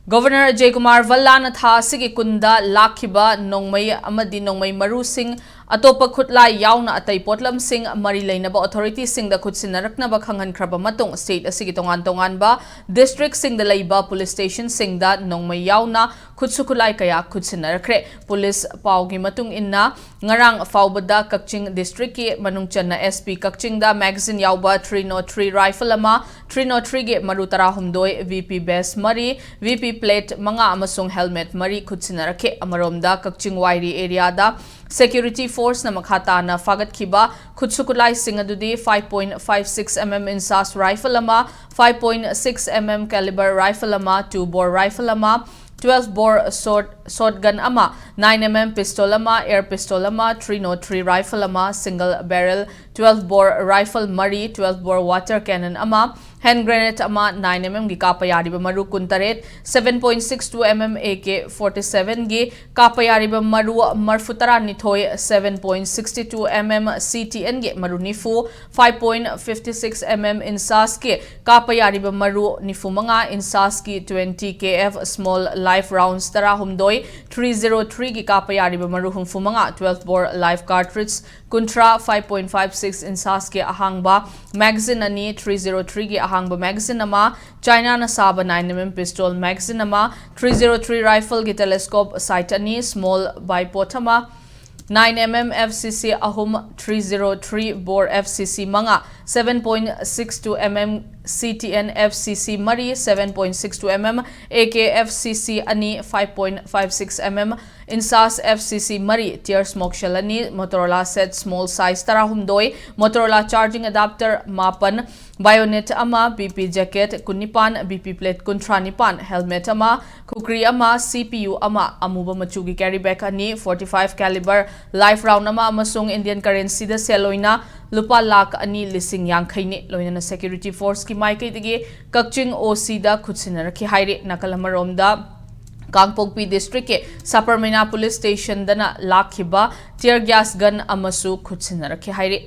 Governor Jaykumar Vallana tha sigi kunda lakhiba nongmai maru sing atopa khutla yauna atai potlam sing mari leinaba authority sing da khutsinnarakna ba khangan khraba matung state asigi tongan ba district sing da leiba police station sing da nongmai yauna khutsukulai kaya khutsinnarakre police paugi matung inna ngarang faubada Kakching district ki manungchanna SP Kakching da magazine yauba 303 rifle ama 303 ge maru tara humdoi VP base mari VP plate manga amasung helmet mari khutsinnarakhe amaromda Kakching Wairi area da security force na makhata na fagat khiba khutsukulai sing adudi 5.56 mm insas rifle ama 5.6 mm caliber rifle ama 2 bore rifle ama 12 bore shotgun ama 9 mm pistol ama air pistol ama 303 rifle ama single barrel 12 bore rifle mari 12 bore water cannon ama hand grenade ama 9 mm gi kapayari ba maru kuntaret 7.62 mm AK 47 gi kapayari ba maru marfutara nithoi 7.62 mm CTN gi maru nifu 5.56 mm insas ki kapayari ba maru nifu manga insas ki 20 KF small live rounds tara humdoi 303 gi kapayari ba maru humfu manga 12 bore live cartridge kuntra 5.56 insas ki ahangba magazine ani 303 gi ahangba magazine ama China na saba 9mm pistol magazine ama 303 rifle gi telescope sight ani small bipod 9mm FCC ahum 303 bore FCC manga 7.62 mm CTN FCC mari 7.62 mm AK FCC ani 5.56 mm insas FCC mari tier smoke shell ani Motorola set small size tarahum doi Motorola charging adapter mapan bayonet ama BP jacket kunipan BP plate kuntranipan helmet ama kukri ama CPU ama amuba machugi carry bag ani 45 caliber live round ama amasung Indian currency da seloina lupa lakh ani lising yankhaini loina security force ki maikai digi Kakching OC da khutsinnarakhi haire nakalamaromda Kangpokpi district ke Saparmena police station dana lakhiba tear gas gun amasu khutsinnarakhi haire